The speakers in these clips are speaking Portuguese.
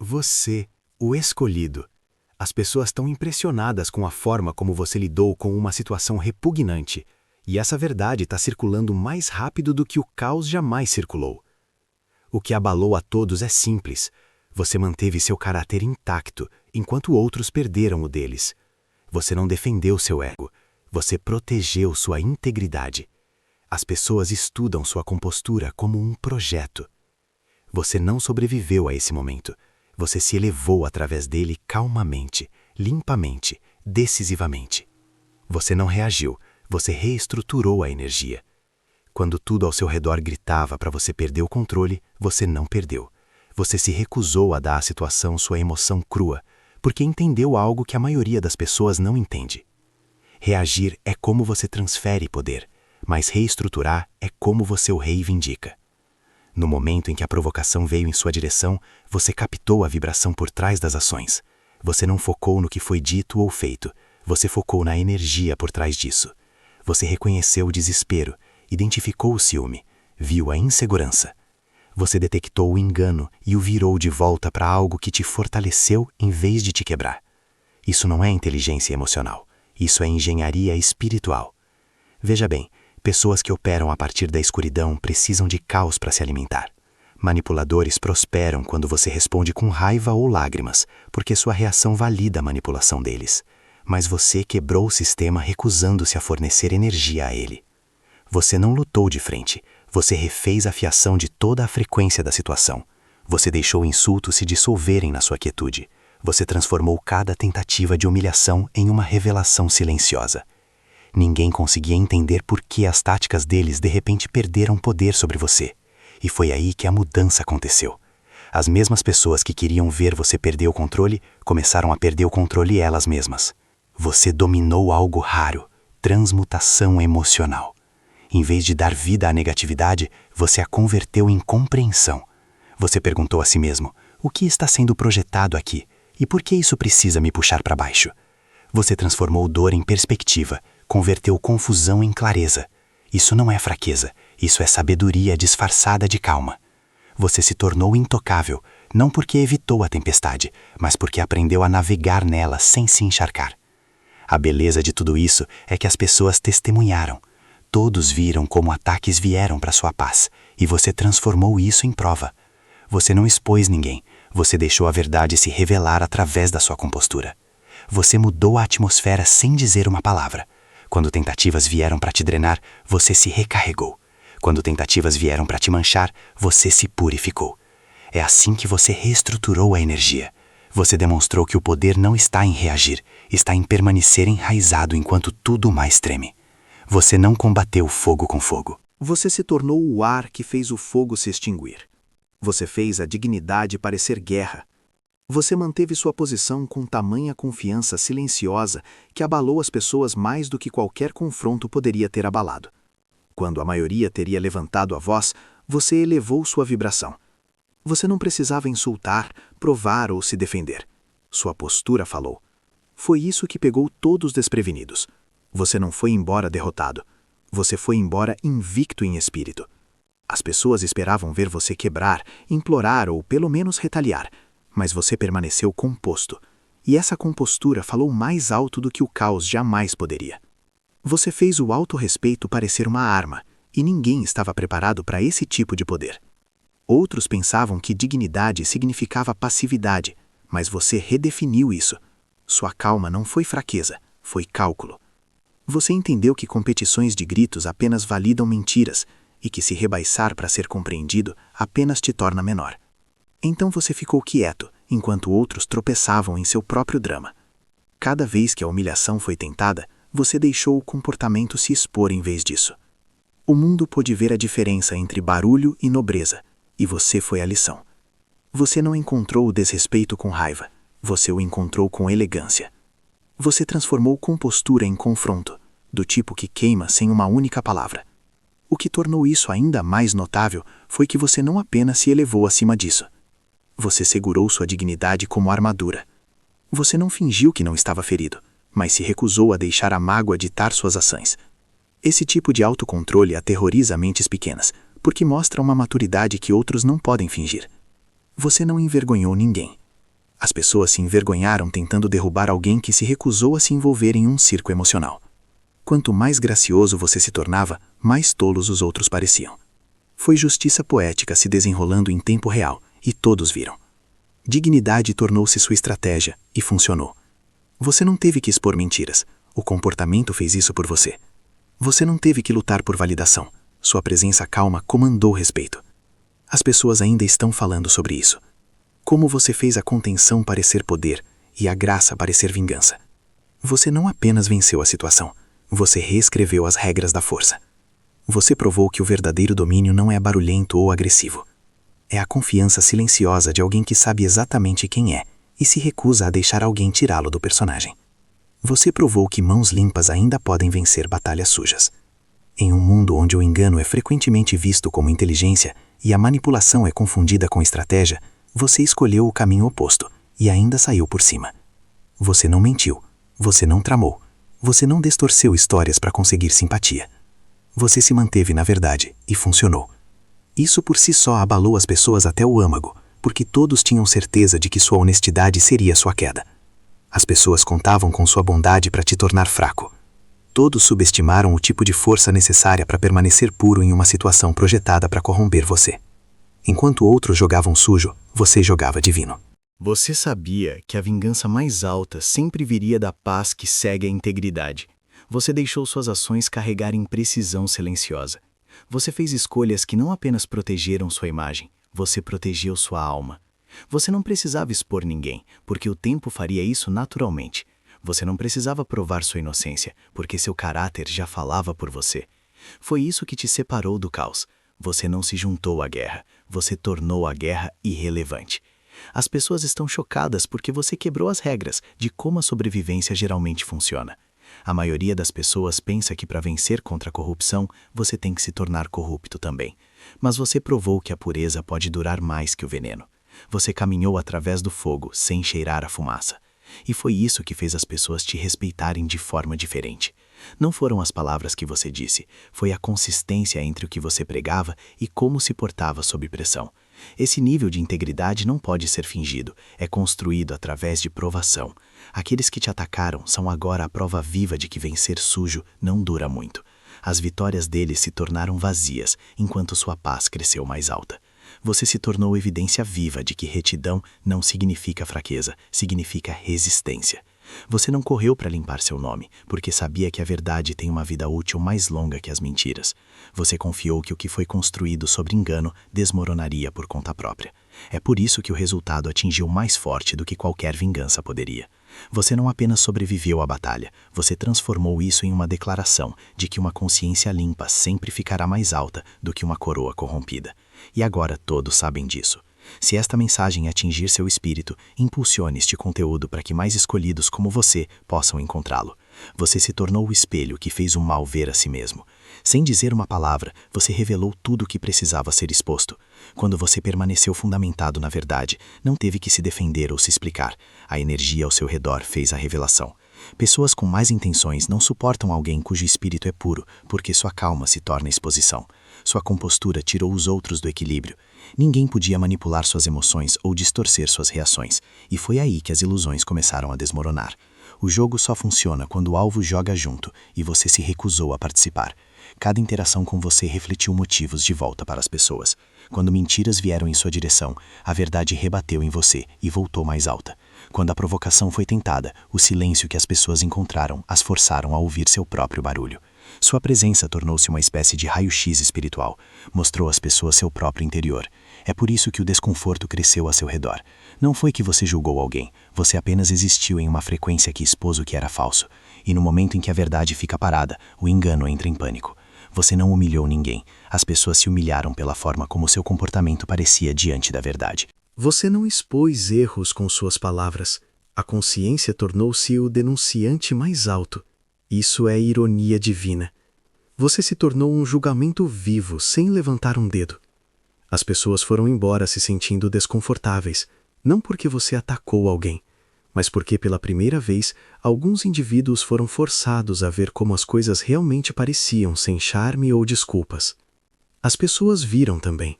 Você, o escolhido. As pessoas estão impressionadas com a forma como você lidou com uma situação repugnante, e essa verdade está circulando mais rápido do que o caos jamais circulou. O que abalou a todos é simples. Você manteve seu caráter intacto, enquanto outros perderam o deles. Você não defendeu seu ego. Você protegeu sua integridade. As pessoas estudam sua compostura como um projeto. Você não sobreviveu a esse momento. Você se elevou através dele calmamente, limpamente, decisivamente. Você não reagiu, você reestruturou a energia. Quando tudo ao seu redor gritava para você perder o controle, você não perdeu. Você se recusou a dar à situação sua emoção crua, porque entendeu algo que a maioria das pessoas não entende. Reagir é como você transfere poder, mas reestruturar é como você o reivindica. No momento em que a provocação veio em sua direção, você captou a vibração por trás das ações. Você não focou no que foi dito ou feito, você focou na energia por trás disso. Você reconheceu o desespero, identificou o ciúme, viu a insegurança. Você detectou o engano e o virou de volta para algo que te fortaleceu em vez de te quebrar. Isso não é inteligência emocional, isso é engenharia espiritual. Veja bem, pessoas que operam a partir da escuridão precisam de caos para se alimentar. Manipuladores prosperam quando você responde com raiva ou lágrimas, porque sua reação valida a manipulação deles. Mas você quebrou o sistema recusando-se a fornecer energia a ele. Você não lutou de frente, você refez a fiação de toda a frequência da situação. Você deixou insultos se dissolverem na sua quietude. Você transformou cada tentativa de humilhação em uma revelação silenciosa. Ninguém conseguia entender por que as táticas deles de repente perderam poder sobre você. E foi aí que a mudança aconteceu. As mesmas pessoas que queriam ver você perder o controle, começaram a perder o controle elas mesmas. Você dominou algo raro, transmutação emocional. Em vez de dar vida à negatividade, você a converteu em compreensão. Você perguntou a si mesmo, o que está sendo projetado aqui? E por que isso precisa me puxar para baixo? Você transformou dor em perspectiva, converteu confusão em clareza. Isso não é fraqueza, isso é sabedoria disfarçada de calma. Você se tornou intocável, não porque evitou a tempestade, mas porque aprendeu a navegar nela sem se encharcar. A beleza de tudo isso é que as pessoas testemunharam. Todos viram como ataques vieram para sua paz, e você transformou isso em prova. Você não expôs ninguém, você deixou a verdade se revelar através da sua compostura. Você mudou a atmosfera sem dizer uma palavra. Quando tentativas vieram para te drenar, você se recarregou. Quando tentativas vieram para te manchar, você se purificou. É assim que você reestruturou a energia. Você demonstrou que o poder não está em reagir, está em permanecer enraizado enquanto tudo mais treme. Você não combateu fogo com fogo. Você se tornou o ar que fez o fogo se extinguir. Você fez a dignidade parecer guerra. Você manteve sua posição com tamanha confiança silenciosa que abalou as pessoas mais do que qualquer confronto poderia ter abalado. Quando a maioria teria levantado a voz, você elevou sua vibração. Você não precisava insultar, provar ou se defender. Sua postura falou. Foi isso que pegou todos desprevenidos. Você não foi embora derrotado. Você foi embora invicto em espírito. As pessoas esperavam ver você quebrar, implorar ou pelo menos retaliar, mas você permaneceu composto. E essa compostura falou mais alto do que o caos jamais poderia. Você fez o autorrespeito parecer uma arma, e ninguém estava preparado para esse tipo de poder. Outros pensavam que dignidade significava passividade, mas você redefiniu isso. Sua calma não foi fraqueza, foi cálculo. Você entendeu que competições de gritos apenas validam mentiras e que se rebaixar para ser compreendido apenas te torna menor. Então você ficou quieto, enquanto outros tropeçavam em seu próprio drama. Cada vez que a humilhação foi tentada, você deixou o comportamento se expor em vez disso. O mundo pôde ver a diferença entre barulho e nobreza, e você foi a lição. Você não encontrou o desrespeito com raiva, você o encontrou com elegância. Você transformou compostura em confronto, do tipo que queima sem uma única palavra. O que tornou isso ainda mais notável foi que você não apenas se elevou acima disso. Você segurou sua dignidade como armadura. Você não fingiu que não estava ferido, mas se recusou a deixar a mágoa ditar suas ações. Esse tipo de autocontrole aterroriza mentes pequenas, porque mostra uma maturidade que outros não podem fingir. Você não envergonhou ninguém. As pessoas se envergonharam tentando derrubar alguém que se recusou a se envolver em um circo emocional. Quanto mais gracioso você se tornava, mais tolos os outros pareciam. Foi justiça poética se desenrolando em tempo real, e todos viram. Dignidade tornou-se sua estratégia, e funcionou. Você não teve que expor mentiras, o comportamento fez isso por você. Você não teve que lutar por validação, sua presença calma comandou respeito. As pessoas ainda estão falando sobre isso. Como você fez a contenção parecer poder e a graça parecer vingança. Você não apenas venceu a situação, você reescreveu as regras da força. Você provou que o verdadeiro domínio não é barulhento ou agressivo. É a confiança silenciosa de alguém que sabe exatamente quem é e se recusa a deixar alguém tirá-lo do personagem. Você provou que mãos limpas ainda podem vencer batalhas sujas. Em um mundo onde o engano é frequentemente visto como inteligência e a manipulação é confundida com estratégia, você escolheu o caminho oposto e ainda saiu por cima. Você não mentiu, você não tramou, você não distorceu histórias para conseguir simpatia. Você se manteve na verdade e funcionou. Isso por si só abalou as pessoas até o âmago, porque todos tinham certeza de que sua honestidade seria sua queda. As pessoas contavam com sua bondade para te tornar fraco. Todos subestimaram o tipo de força necessária para permanecer puro em uma situação projetada para corromper você. Enquanto outros jogavam sujo, você jogava divino. Você sabia que a vingança mais alta sempre viria da paz que segue a integridade. Você deixou suas ações carregarem precisão silenciosa. Você fez escolhas que não apenas protegeram sua imagem, você protegeu sua alma. Você não precisava expor ninguém, porque o tempo faria isso naturalmente. Você não precisava provar sua inocência, porque seu caráter já falava por você. Foi isso que te separou do caos. Você não se juntou à guerra, você tornou a guerra irrelevante. As pessoas estão chocadas porque você quebrou as regras de como a sobrevivência geralmente funciona. A maioria das pessoas pensa que para vencer contra a corrupção, você tem que se tornar corrupto também. Mas você provou que a pureza pode durar mais que o veneno. Você caminhou através do fogo sem cheirar a fumaça. E foi isso que fez as pessoas te respeitarem de forma diferente. Não foram as palavras que você disse, foi a consistência entre o que você pregava e como se portava sob pressão. Esse nível de integridade não pode ser fingido, é construído através de provação. Aqueles que te atacaram são agora a prova viva de que vencer sujo não dura muito. As vitórias deles se tornaram vazias, enquanto sua paz cresceu mais alta. Você se tornou evidência viva de que retidão não significa fraqueza, significa resistência. Você não correu para limpar seu nome, porque sabia que a verdade tem uma vida útil mais longa que as mentiras. Você confiou que o que foi construído sobre engano desmoronaria por conta própria. É por isso que o resultado atingiu mais forte do que qualquer vingança poderia. Você não apenas sobreviveu à batalha, você transformou isso em uma declaração de que uma consciência limpa sempre ficará mais alta do que uma coroa corrompida. E agora todos sabem disso. Se esta mensagem atingir seu espírito, impulsione este conteúdo para que mais escolhidos como você possam encontrá-lo. Você se tornou o espelho que fez o mal ver a si mesmo. Sem dizer uma palavra, você revelou tudo o que precisava ser exposto. Quando você permaneceu fundamentado na verdade, não teve que se defender ou se explicar. A energia ao seu redor fez a revelação. Pessoas com más intenções não suportam alguém cujo espírito é puro, porque sua calma se torna exposição. Sua compostura tirou os outros do equilíbrio. Ninguém podia manipular suas emoções ou distorcer suas reações, e foi aí que as ilusões começaram a desmoronar. O jogo só funciona quando o alvo joga junto e você se recusou a participar. Cada interação com você refletiu motivos de volta para as pessoas. Quando mentiras vieram em sua direção, a verdade rebateu em você e voltou mais alta. Quando a provocação foi tentada, o silêncio que as pessoas encontraram as forçaram a ouvir seu próprio barulho. Sua presença tornou-se uma espécie de raio-x espiritual, mostrou às pessoas seu próprio interior. É por isso que o desconforto cresceu a seu redor. Não foi que você julgou alguém, você apenas existiu em uma frequência que expôs o que era falso. E no momento em que a verdade fica parada, o engano entra em pânico. Você não humilhou ninguém, as pessoas se humilharam pela forma como seu comportamento parecia diante da verdade. Você não expôs erros com suas palavras. A consciência tornou-se o denunciante mais alto. Isso é ironia divina. Você se tornou um julgamento vivo, sem levantar um dedo. As pessoas foram embora se sentindo desconfortáveis, não porque você atacou alguém, mas porque pela primeira vez, alguns indivíduos foram forçados a ver como as coisas realmente pareciam sem charme ou desculpas. As pessoas viram também.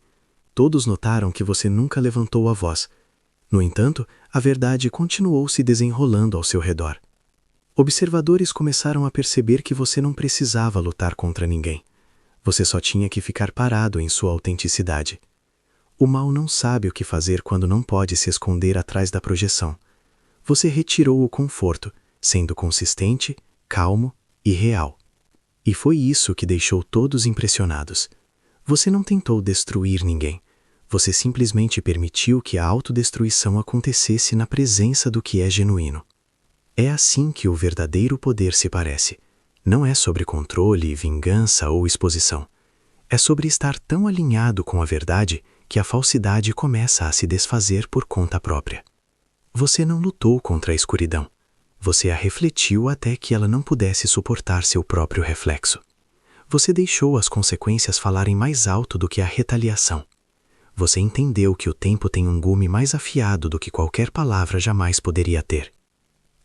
Todos notaram que você nunca levantou a voz. No entanto, a verdade continuou se desenrolando ao seu redor. Observadores começaram a perceber que você não precisava lutar contra ninguém. Você só tinha que ficar parado em sua autenticidade. O mal não sabe o que fazer quando não pode se esconder atrás da projeção. Você retirou o conforto, sendo consistente, calmo e real. E foi isso que deixou todos impressionados. Você não tentou destruir ninguém. Você simplesmente permitiu que a autodestruição acontecesse na presença do que é genuíno. É assim que o verdadeiro poder se parece. Não é sobre controle, vingança ou exposição. É sobre estar tão alinhado com a verdade que a falsidade começa a se desfazer por conta própria. Você não lutou contra a escuridão. Você a refletiu até que ela não pudesse suportar seu próprio reflexo. Você deixou as consequências falarem mais alto do que a retaliação. Você entendeu que o tempo tem um gume mais afiado do que qualquer palavra jamais poderia ter.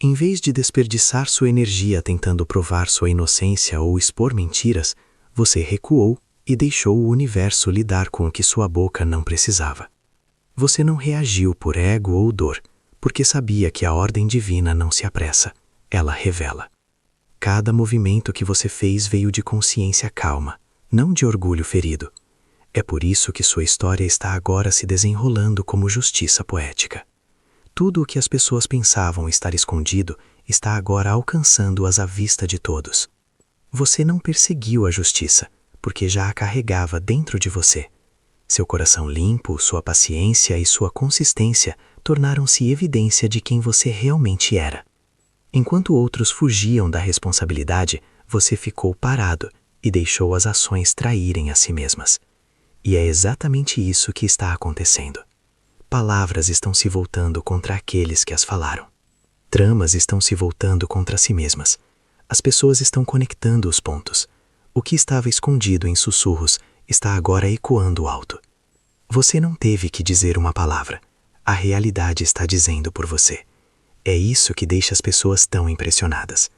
Em vez de desperdiçar sua energia tentando provar sua inocência ou expor mentiras, você recuou e deixou o universo lidar com o que sua boca não precisava. Você não reagiu por ego ou dor, porque sabia que a ordem divina não se apressa, ela revela. Cada movimento que você fez veio de consciência calma, não de orgulho ferido. É por isso que sua história está agora se desenrolando como justiça poética. Tudo o que as pessoas pensavam estar escondido está agora alcançando-as à vista de todos. Você não perseguiu a justiça, porque já a carregava dentro de você. Seu coração limpo, sua paciência e sua consistência tornaram-se evidência de quem você realmente era. Enquanto outros fugiam da responsabilidade, você ficou parado e deixou as ações traírem a si mesmas. E é exatamente isso que está acontecendo. Palavras estão se voltando contra aqueles que as falaram. Tramas estão se voltando contra si mesmas. As pessoas estão conectando os pontos. O que estava escondido em sussurros está agora ecoando alto. Você não teve que dizer uma palavra. A realidade está dizendo por você. É isso que deixa as pessoas tão impressionadas.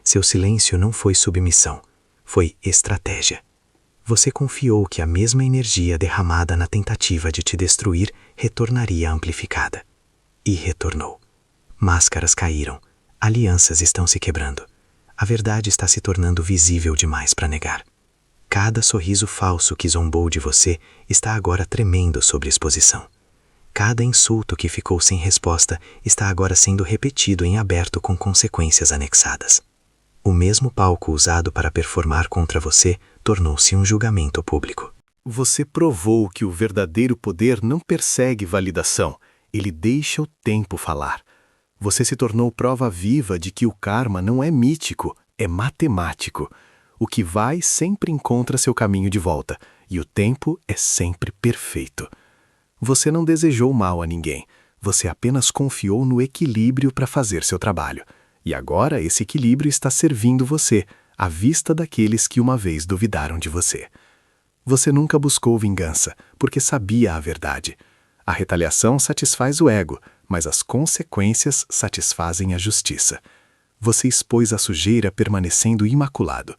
Seu silêncio não foi submissão, foi estratégia. Você confiou que a mesma energia derramada na tentativa de te destruir retornaria amplificada. E retornou. Máscaras caíram. Alianças estão se quebrando. A verdade está se tornando visível demais para negar. Cada sorriso falso que zombou de você está agora tremendo sob exposição. Cada insulto que ficou sem resposta está agora sendo repetido em aberto com consequências anexadas. O mesmo palco usado para performar contra você tornou-se um julgamento público. Você provou que o verdadeiro poder não persegue validação, ele deixa o tempo falar. Você se tornou prova viva de que o karma não é mítico, é matemático. O que vai sempre encontra seu caminho de volta, e o tempo é sempre perfeito. Você não desejou mal a ninguém, você apenas confiou no equilíbrio para fazer seu trabalho. E agora esse equilíbrio está servindo você, à vista daqueles que uma vez duvidaram de você. Você nunca buscou vingança, porque sabia a verdade. A retaliação satisfaz o ego, mas as consequências satisfazem a justiça. Você expôs a sujeira permanecendo imaculado.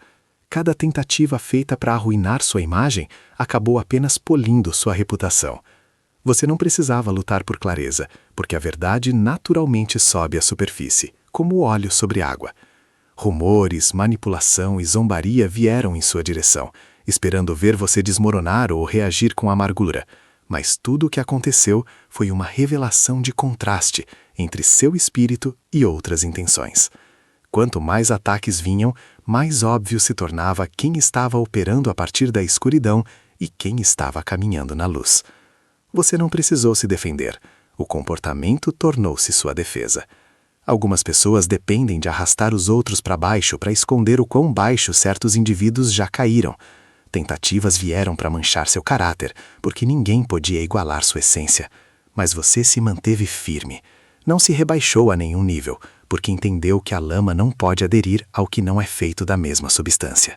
Cada tentativa feita para arruinar sua imagem acabou apenas polindo sua reputação. Você não precisava lutar por clareza, porque a verdade naturalmente sobe à superfície, como o óleo sobre água. Rumores, manipulação e zombaria vieram em sua direção, esperando ver você desmoronar ou reagir com amargura. Mas tudo o que aconteceu foi uma revelação de contraste entre seu espírito e outras intenções. Quanto mais ataques vinham, mais óbvio se tornava quem estava operando a partir da escuridão e quem estava caminhando na luz. Você não precisou se defender. O comportamento tornou-se sua defesa. Algumas pessoas dependem de arrastar os outros para baixo para esconder o quão baixo certos indivíduos já caíram. Tentativas vieram para manchar seu caráter, porque ninguém podia igualar sua essência. Mas você se manteve firme. Não se rebaixou a nenhum nível, porque entendeu que a lama não pode aderir ao que não é feito da mesma substância.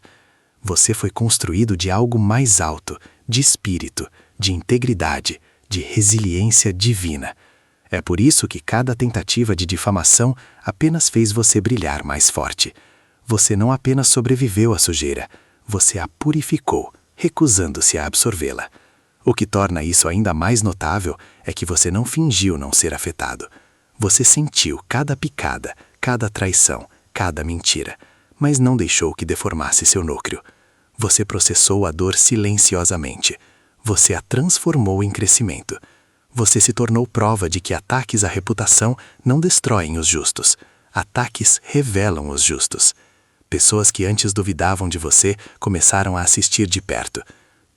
Você foi construído de algo mais alto, de espírito, de integridade, de resiliência divina. É por isso que cada tentativa de difamação apenas fez você brilhar mais forte. Você não apenas sobreviveu à sujeira, você a purificou, recusando-se a absorvê-la. O que torna isso ainda mais notável é que você não fingiu não ser afetado. Você sentiu cada picada, cada traição, cada mentira, mas não deixou que deformasse seu núcleo. Você processou a dor silenciosamente. Você a transformou em crescimento. Você se tornou prova de que ataques à reputação não destroem os justos. Ataques revelam os justos. Pessoas que antes duvidavam de você começaram a assistir de perto.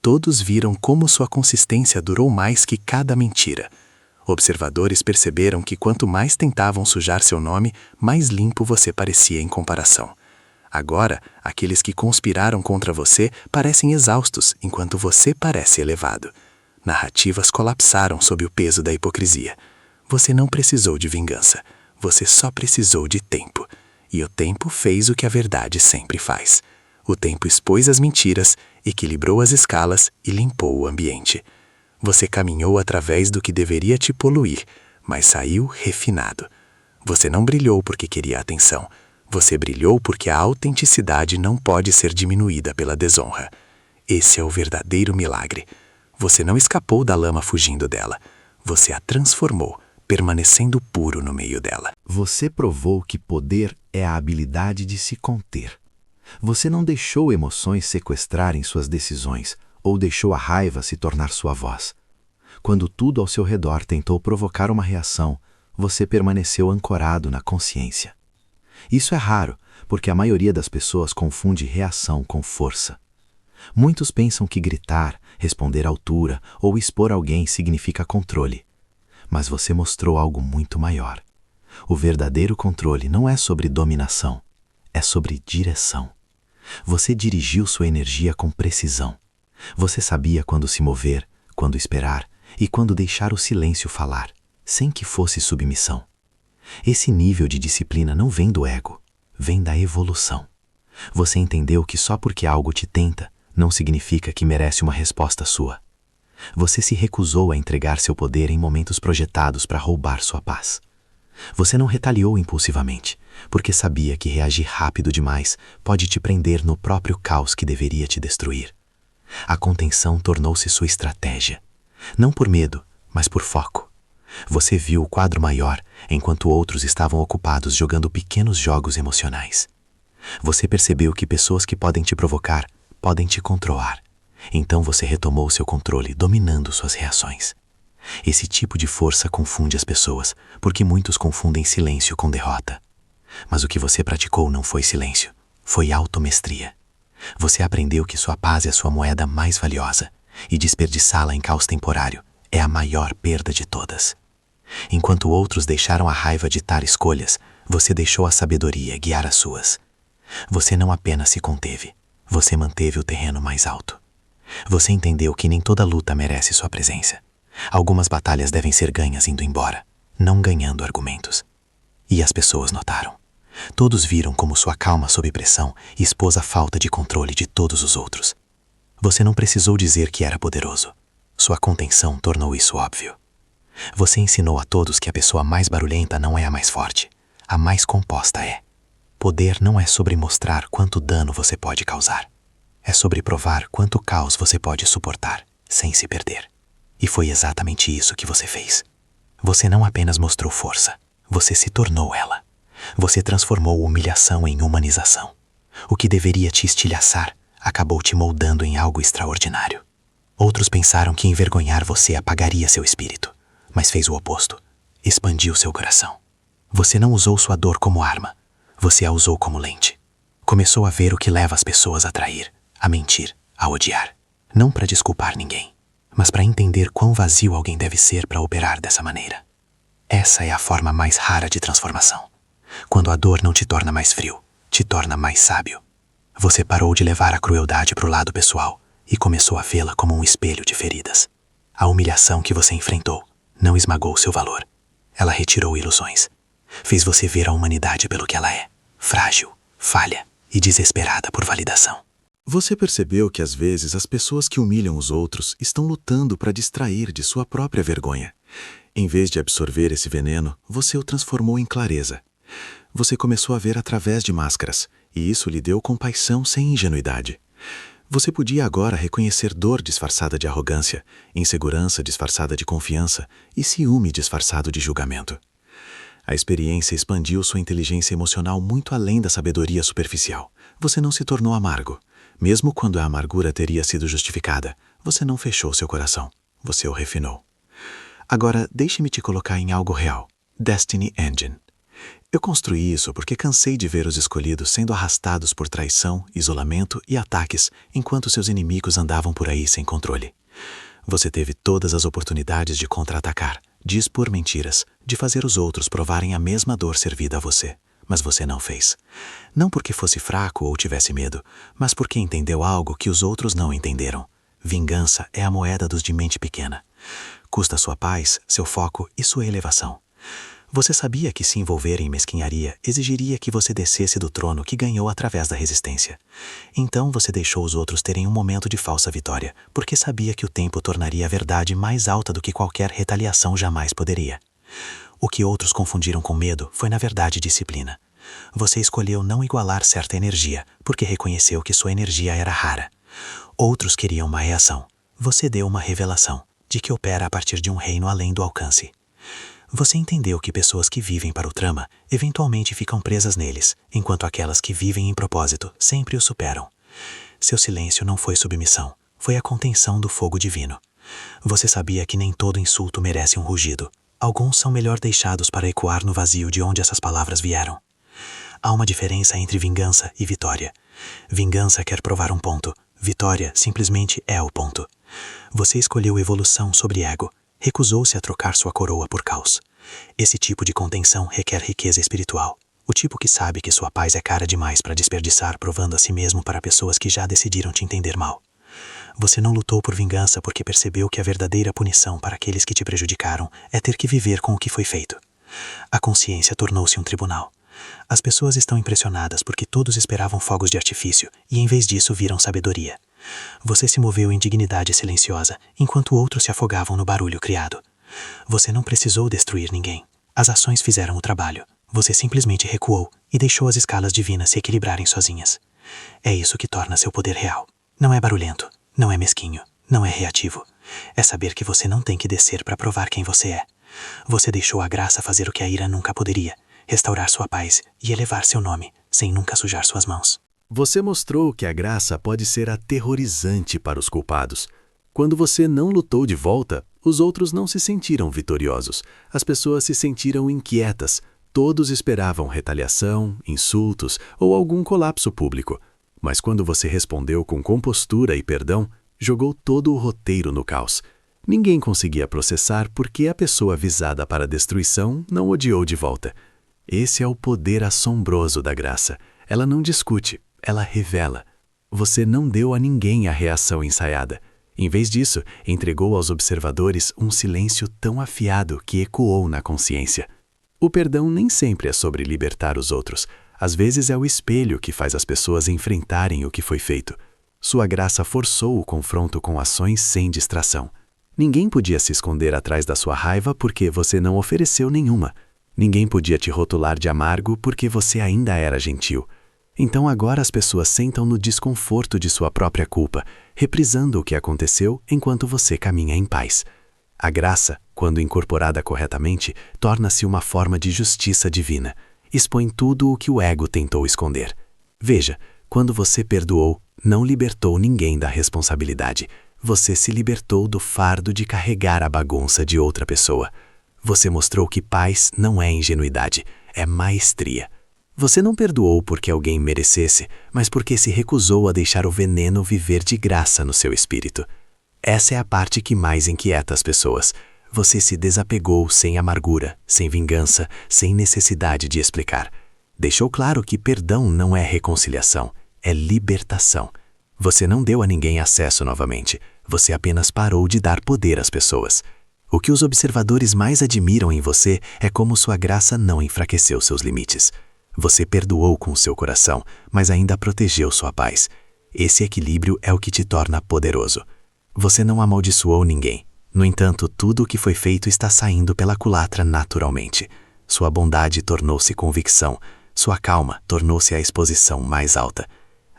Todos viram como sua consistência durou mais que cada mentira. Observadores perceberam que quanto mais tentavam sujar seu nome, mais limpo você parecia em comparação. Agora, aqueles que conspiraram contra você parecem exaustos, enquanto você parece elevado. Narrativas colapsaram sob o peso da hipocrisia. Você não precisou de vingança. Você só precisou de tempo. E o tempo fez o que a verdade sempre faz. O tempo expôs as mentiras, equilibrou as escalas e limpou o ambiente. Você caminhou através do que deveria te poluir, mas saiu refinado. Você não brilhou porque queria atenção. Você brilhou porque a autenticidade não pode ser diminuída pela desonra. Esse é o verdadeiro milagre. Você não escapou da lama fugindo dela. Você a transformou, permanecendo puro no meio dela. Você provou que poder é a habilidade de se conter. Você não deixou emoções sequestrarem suas decisões ou deixou a raiva se tornar sua voz. Quando tudo ao seu redor tentou provocar uma reação, você permaneceu ancorado na consciência. Isso é raro, porque a maioria das pessoas confunde reação com força. Muitos pensam que gritar, responder à altura ou expor alguém significa controle. Mas você mostrou algo muito maior. O verdadeiro controle não é sobre dominação, é sobre direção. Você dirigiu sua energia com precisão. Você sabia quando se mover, quando esperar e quando deixar o silêncio falar, sem que fosse submissão. Esse nível de disciplina não vem do ego, vem da evolução. Você entendeu que só porque algo te tenta, não significa que merece uma resposta sua. Você se recusou a entregar seu poder em momentos projetados para roubar sua paz. Você não retaliou impulsivamente, porque sabia que reagir rápido demais pode te prender no próprio caos que deveria te destruir. A contenção tornou-se sua estratégia, não por medo, mas por foco. Você viu o quadro maior, enquanto outros estavam ocupados jogando pequenos jogos emocionais. Você percebeu que pessoas que podem te provocar, podem te controlar. Então você retomou seu controle, dominando suas reações. Esse tipo de força confunde as pessoas, porque muitos confundem silêncio com derrota. Mas o que você praticou não foi silêncio, foi automestria. Você aprendeu que sua paz é a sua moeda mais valiosa, e desperdiçá-la em caos temporário é a maior perda de todas. Enquanto outros deixaram a raiva ditar escolhas, você deixou a sabedoria guiar as suas. Você não apenas se conteve, você manteve o terreno mais alto. Você entendeu que nem toda luta merece sua presença. Algumas batalhas devem ser ganhas indo embora, não ganhando argumentos. E as pessoas notaram. Todos viram como sua calma sob pressão expôs a falta de controle de todos os outros. Você não precisou dizer que era poderoso. Sua contenção tornou isso óbvio. Você ensinou a todos que a pessoa mais barulhenta não é a mais forte, a mais composta é. Poder não é sobre mostrar quanto dano você pode causar. É sobre provar quanto caos você pode suportar, sem se perder. E foi exatamente isso que você fez. Você não apenas mostrou força, você se tornou ela. Você transformou humilhação em humanização. O que deveria te estilhaçar acabou te moldando em algo extraordinário. Outros pensaram que envergonhar você apagaria seu espírito, mas fez o oposto. Expandiu seu coração. Você não usou sua dor como arma, você a usou como lente. Começou a ver o que leva as pessoas a trair, a mentir, a odiar. Não para desculpar ninguém, mas para entender quão vazio alguém deve ser para operar dessa maneira. Essa é a forma mais rara de transformação. Quando a dor não te torna mais frio, te torna mais sábio. Você parou de levar a crueldade para o lado pessoal e começou a vê-la como um espelho de feridas. A humilhação que você enfrentou não esmagou seu valor. Ela retirou ilusões. Fez você ver a humanidade pelo que ela é, frágil, falha e desesperada por validação. Você percebeu que às vezes as pessoas que humilham os outros estão lutando para distrair de sua própria vergonha. Em vez de absorver esse veneno, você o transformou em clareza. Você começou a ver através de máscaras, e isso lhe deu compaixão sem ingenuidade. Você podia agora reconhecer dor disfarçada de arrogância, insegurança disfarçada de confiança e ciúme disfarçado de julgamento. A experiência expandiu sua inteligência emocional muito além da sabedoria superficial. Você não se tornou amargo. Mesmo quando a amargura teria sido justificada, você não fechou seu coração. Você o refinou. Agora, deixe-me te colocar em algo real. Destiny Engine. Eu construí isso porque cansei de ver os escolhidos sendo arrastados por traição, isolamento e ataques enquanto seus inimigos andavam por aí sem controle. Você teve todas as oportunidades de contra-atacar, de expor mentiras, de fazer os outros provarem a mesma dor servida a você. Mas você não fez. Não porque fosse fraco ou tivesse medo, mas porque entendeu algo que os outros não entenderam. Vingança é a moeda dos de mente pequena. Custa sua paz, seu foco e sua elevação. Você sabia que se envolver em mesquinharia exigiria que você descesse do trono que ganhou através da resistência. Então você deixou os outros terem um momento de falsa vitória, porque sabia que o tempo tornaria a verdade mais alta do que qualquer retaliação jamais poderia. O que outros confundiram com medo foi na verdade disciplina. Você escolheu não igualar certa energia, porque reconheceu que sua energia era rara. Outros queriam uma reação. Você deu uma revelação, de que opera a partir de um reino além do alcance. Você entendeu que pessoas que vivem para o trama eventualmente ficam presas neles, enquanto aquelas que vivem em propósito sempre o superam. Seu silêncio não foi submissão, foi a contenção do fogo divino. Você sabia que nem todo insulto merece um rugido. Alguns são melhor deixados para ecoar no vazio de onde essas palavras vieram. Há uma diferença entre vingança e vitória. Vingança quer provar um ponto, vitória simplesmente é o ponto. Você escolheu evolução sobre ego. Recusou-se a trocar sua coroa por caos. Esse tipo de contenção requer riqueza espiritual. O tipo que sabe que sua paz é cara demais para desperdiçar provando a si mesmo para pessoas que já decidiram te entender mal. Você não lutou por vingança porque percebeu que a verdadeira punição para aqueles que te prejudicaram é ter que viver com o que foi feito. A consciência tornou-se um tribunal. As pessoas estão impressionadas porque todos esperavam fogos de artifício e em vez disso viram sabedoria. Você se moveu em dignidade silenciosa, enquanto outros se afogavam no barulho criado. Você não precisou destruir ninguém. As ações fizeram o trabalho. Você simplesmente recuou e deixou as escalas divinas se equilibrarem sozinhas. É isso que torna seu poder real. Não é barulhento, não é mesquinho, não é reativo. É saber que você não tem que descer para provar quem você é. Você deixou a graça fazer o que a ira nunca poderia, restaurar sua paz e elevar seu nome, sem nunca sujar suas mãos. Você mostrou que a graça pode ser aterrorizante para os culpados. Quando você não lutou de volta, os outros não se sentiram vitoriosos. As pessoas se sentiram inquietas. Todos esperavam retaliação, insultos ou algum colapso público. Mas quando você respondeu com compostura e perdão, jogou todo o roteiro no caos. Ninguém conseguia processar porque a pessoa visada para a destruição não odiou de volta. Esse é o poder assombroso da graça. Ela não discute. Ela revela. Você não deu a ninguém a reação ensaiada. Em vez disso, entregou aos observadores um silêncio tão afiado que ecoou na consciência. O perdão nem sempre é sobre libertar os outros. Às vezes é o espelho que faz as pessoas enfrentarem o que foi feito. Sua graça forçou o confronto com ações sem distração. Ninguém podia se esconder atrás da sua raiva porque você não ofereceu nenhuma. Ninguém podia te rotular de amargo porque você ainda era gentil. Então agora as pessoas sentam no desconforto de sua própria culpa, reprisando o que aconteceu enquanto você caminha em paz. A graça, quando incorporada corretamente, torna-se uma forma de justiça divina. Expõe tudo o que o ego tentou esconder. Veja, quando você perdoou, não libertou ninguém da responsabilidade. Você se libertou do fardo de carregar a bagunça de outra pessoa. Você mostrou que paz não é ingenuidade, é maestria. Você não perdoou porque alguém merecesse, mas porque se recusou a deixar o veneno viver de graça no seu espírito. Essa é a parte que mais inquieta as pessoas. Você se desapegou sem amargura, sem vingança, sem necessidade de explicar. Deixou claro que perdão não é reconciliação, é libertação. Você não deu a ninguém acesso novamente, você apenas parou de dar poder às pessoas. O que os observadores mais admiram em você é como sua graça não enfraqueceu seus limites. Você perdoou com o seu coração, mas ainda protegeu sua paz. Esse equilíbrio é o que te torna poderoso. Você não amaldiçoou ninguém. No entanto, tudo o que foi feito está saindo pela culatra naturalmente. Sua bondade tornou-se convicção. Sua calma tornou-se a exposição mais alta.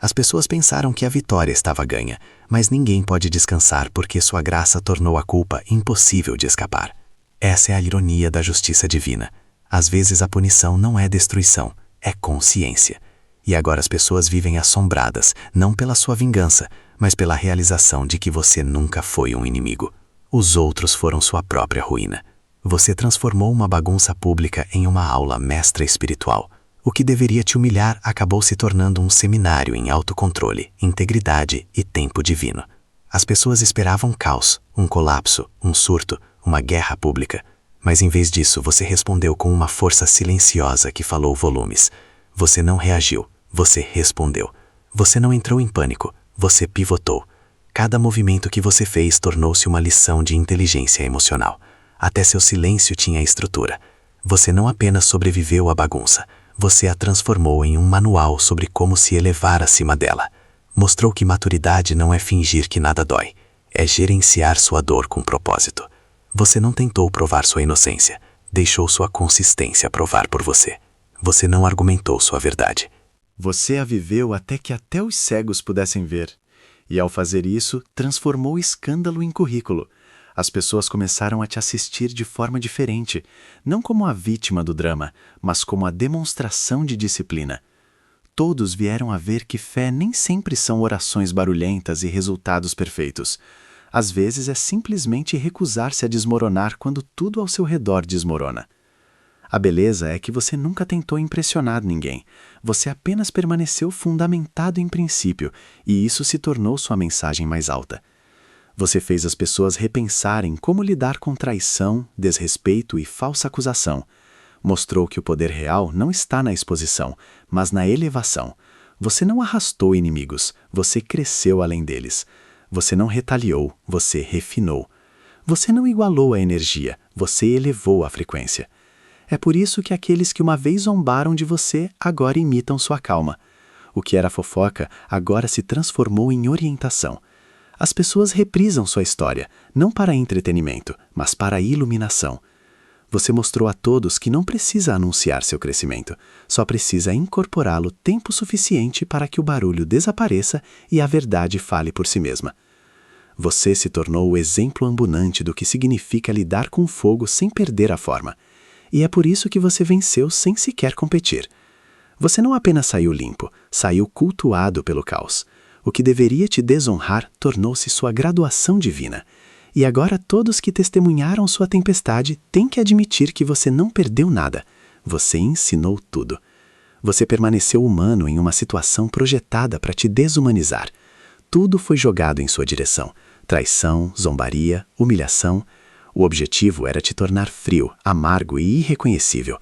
As pessoas pensaram que a vitória estava ganha, mas ninguém pode descansar porque sua graça tornou a culpa impossível de escapar. Essa é a ironia da justiça divina. Às vezes a punição não é destruição, é consciência. E agora as pessoas vivem assombradas, não pela sua vingança, mas pela realização de que você nunca foi um inimigo. Os outros foram sua própria ruína. Você transformou uma bagunça pública em uma aula mestra espiritual. O que deveria te humilhar acabou se tornando um seminário em autocontrole, integridade e tempo divino. As pessoas esperavam caos, um colapso, um surto, uma guerra pública. Mas em vez disso, você respondeu com uma força silenciosa que falou volumes. Você não reagiu, você respondeu. Você não entrou em pânico, você pivotou. Cada movimento que você fez tornou-se uma lição de inteligência emocional. Até seu silêncio tinha estrutura. Você não apenas sobreviveu à bagunça, você a transformou em um manual sobre como se elevar acima dela. Mostrou que maturidade não é fingir que nada dói, é gerenciar sua dor com propósito. Você não tentou provar sua inocência, deixou sua consistência provar por você. Você não argumentou sua verdade. Você a viveu até que até os cegos pudessem ver. E ao fazer isso, transformou o escândalo em currículo. As pessoas começaram a te assistir de forma diferente, não como a vítima do drama, mas como a demonstração de disciplina. Todos vieram a ver que fé nem sempre são orações barulhentas e resultados perfeitos. Às vezes é simplesmente recusar-se a desmoronar quando tudo ao seu redor desmorona. A beleza é que você nunca tentou impressionar ninguém. Você apenas permaneceu fundamentado em princípio, e isso se tornou sua mensagem mais alta. Você fez as pessoas repensarem como lidar com traição, desrespeito e falsa acusação. Mostrou que o poder real não está na exposição, mas na elevação. Você não arrastou inimigos, você cresceu além deles. Você não retaliou, você refinou. Você não igualou a energia, você elevou a frequência. É por isso que aqueles que uma vez zombaram de você agora imitam sua calma. O que era fofoca agora se transformou em orientação. As pessoas reprisam sua história, não para entretenimento, mas para iluminação. Você mostrou a todos que não precisa anunciar seu crescimento, só precisa incorporá-lo tempo suficiente para que o barulho desapareça e a verdade fale por si mesma. Você se tornou o exemplo ambulante do que significa lidar com fogo sem perder a forma. E é por isso que você venceu sem sequer competir. Você não apenas saiu limpo, saiu cultuado pelo caos. O que deveria te desonrar tornou-se sua graduação divina. E agora todos que testemunharam sua tempestade têm que admitir que você não perdeu nada. Você ensinou tudo. Você permaneceu humano em uma situação projetada para te desumanizar. Tudo foi jogado em sua direção. Traição, zombaria, humilhação. O objetivo era te tornar frio, amargo e irreconhecível.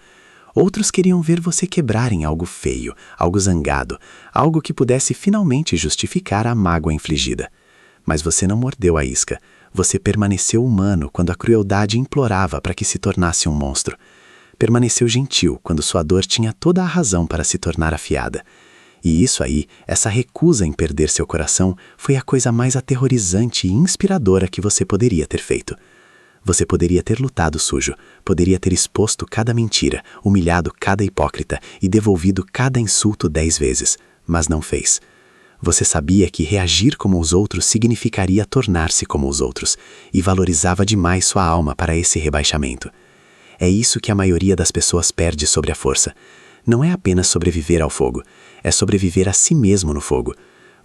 Outros queriam ver você quebrar em algo feio, algo zangado, algo que pudesse finalmente justificar a mágoa infligida. Mas você não mordeu a isca. Você permaneceu humano quando a crueldade implorava para que se tornasse um monstro. Permaneceu gentil quando sua dor tinha toda a razão para se tornar afiada. E isso aí, essa recusa em perder seu coração, foi a coisa mais aterrorizante e inspiradora que você poderia ter feito. Você poderia ter lutado sujo, poderia ter exposto cada mentira, humilhado cada hipócrita e devolvido cada insulto 10 vezes, mas não fez. Você sabia que reagir como os outros significaria tornar-se como os outros, e valorizava demais sua alma para esse rebaixamento. É isso que a maioria das pessoas perde sobre a força. Não é apenas sobreviver ao fogo, é sobreviver a si mesmo no fogo.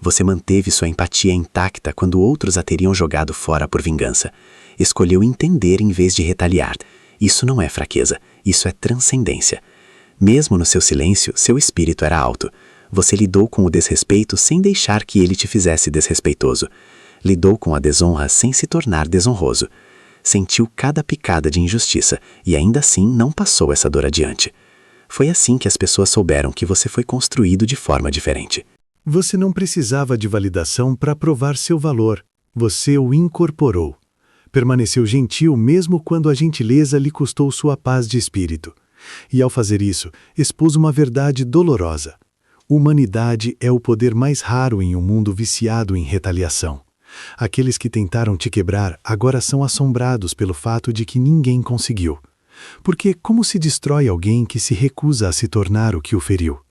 Você manteve sua empatia intacta quando outros a teriam jogado fora por vingança. Escolheu entender em vez de retaliar. Isso não é fraqueza, isso é transcendência. Mesmo no seu silêncio, seu espírito era alto. Você lidou com o desrespeito sem deixar que ele te fizesse desrespeitoso. Lidou com a desonra sem se tornar desonroso. Sentiu cada picada de injustiça e ainda assim não passou essa dor adiante. Foi assim que as pessoas souberam que você foi construído de forma diferente. Você não precisava de validação para provar seu valor. Você o incorporou. Permaneceu gentil mesmo quando a gentileza lhe custou sua paz de espírito. E ao fazer isso, expôs uma verdade dolorosa. Humanidade é o poder mais raro em um mundo viciado em retaliação. Aqueles que tentaram te quebrar agora são assombrados pelo fato de que ninguém conseguiu. Porque como se destrói alguém que se recusa a se tornar o que o feriu?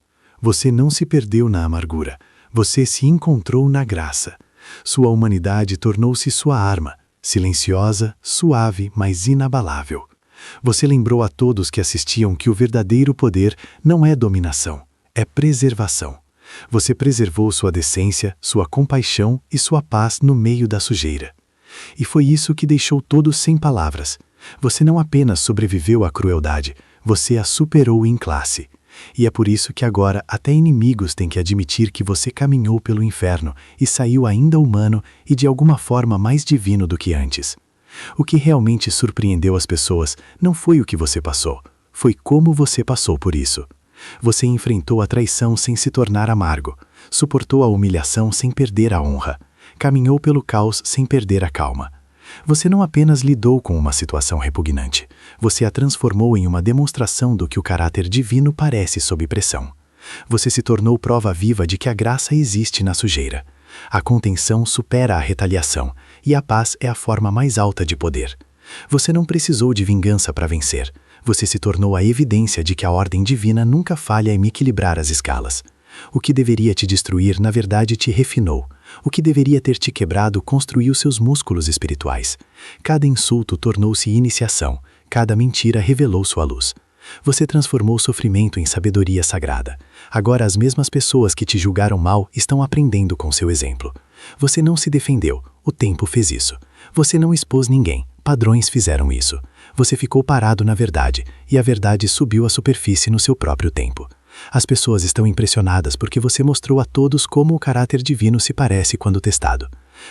Você não se perdeu na amargura. Você se encontrou na graça. Sua humanidade tornou-se sua arma, silenciosa, suave, mas inabalável. Você lembrou a todos que assistiam que o verdadeiro poder não é dominação, é preservação. Você preservou sua decência, sua compaixão e sua paz no meio da sujeira. E foi isso que deixou todos sem palavras. Você não apenas sobreviveu à crueldade, você a superou em classe. E é por isso que agora até inimigos têm que admitir que você caminhou pelo inferno e saiu ainda humano e de alguma forma mais divino do que antes. O que realmente surpreendeu as pessoas não foi o que você passou, foi como você passou por isso. Você enfrentou a traição sem se tornar amargo, suportou a humilhação sem perder a honra, caminhou pelo caos sem perder a calma. Você não apenas lidou com uma situação repugnante, você a transformou em uma demonstração do que o caráter divino parece sob pressão. Você se tornou prova viva de que a graça existe na sujeira. A contenção supera a retaliação, e a paz é a forma mais alta de poder. Você não precisou de vingança para vencer. Você se tornou a evidência de que a ordem divina nunca falha em equilibrar as escalas. O que deveria te destruir, na verdade, te refinou. O que deveria ter te quebrado construiu seus músculos espirituais. Cada insulto tornou-se iniciação, cada mentira revelou sua luz. Você transformou o sofrimento em sabedoria sagrada. Agora as mesmas pessoas que te julgaram mal estão aprendendo com seu exemplo. Você não se defendeu, o tempo fez isso. Você não expôs ninguém, padrões fizeram isso. Você ficou parado na verdade, e a verdade subiu à superfície no seu próprio tempo. As pessoas estão impressionadas porque você mostrou a todos como o caráter divino se parece quando testado.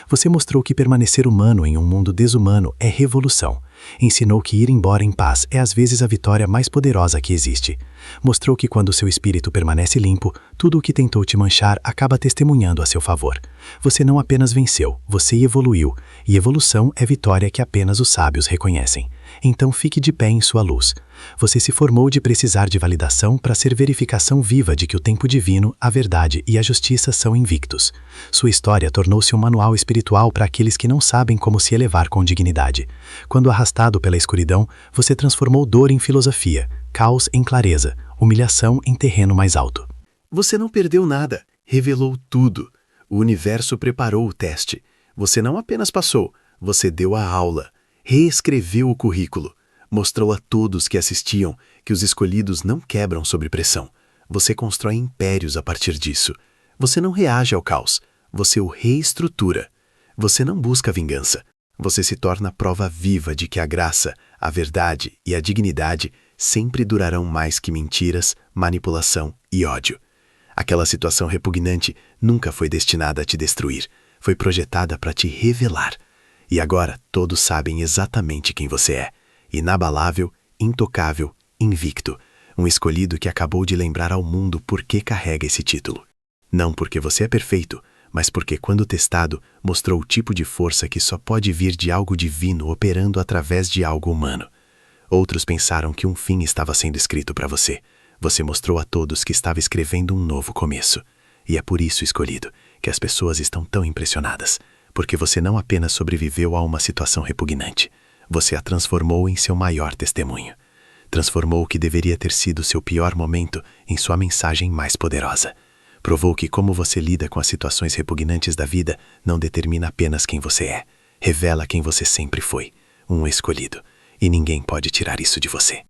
Você mostrou que permanecer humano em um mundo desumano é revolução. Ensinou que ir embora em paz é às vezes a vitória mais poderosa que existe. Mostrou que quando seu espírito permanece limpo, tudo o que tentou te manchar acaba testemunhando a seu favor. Você não apenas venceu, você evoluiu, e evolução é vitória que apenas os sábios reconhecem. Então fique de pé em sua luz. Você se formou de precisar de validação para ser verificação viva de que o tempo divino, a verdade e a justiça são invictos. Sua história tornou-se um manual espiritual para aqueles que não sabem como se elevar com dignidade. Quando arrastado pela escuridão, você transformou dor em filosofia, caos em clareza, humilhação em terreno mais alto. Você não perdeu nada, revelou tudo. O universo preparou o teste. Você não apenas passou, você deu a aula, reescreveu o currículo, mostrou a todos que assistiam que os escolhidos não quebram sob pressão. Você constrói impérios a partir disso. Você não reage ao caos, você o reestrutura. Você não busca vingança. Você se torna prova viva de que a graça, a verdade e a dignidade sempre durarão mais que mentiras, manipulação e ódio. Aquela situação repugnante nunca foi destinada a te destruir, foi projetada para te revelar. E agora todos sabem exatamente quem você é. Inabalável, intocável, invicto. Um escolhido que acabou de lembrar ao mundo por que carrega esse título. Não porque você é perfeito, mas porque, quando testado, mostrou o tipo de força que só pode vir de algo divino operando através de algo humano. Outros pensaram que um fim estava sendo escrito para você. Você mostrou a todos que estava escrevendo um novo começo. E é por isso, escolhido, que as pessoas estão tão impressionadas. Porque você não apenas sobreviveu a uma situação repugnante, você a transformou em seu maior testemunho. Transformou o que deveria ter sido seu pior momento em sua mensagem mais poderosa. Provou que como você lida com as situações repugnantes da vida não determina apenas quem você é, revela quem você sempre foi, um escolhido, e ninguém pode tirar isso de você.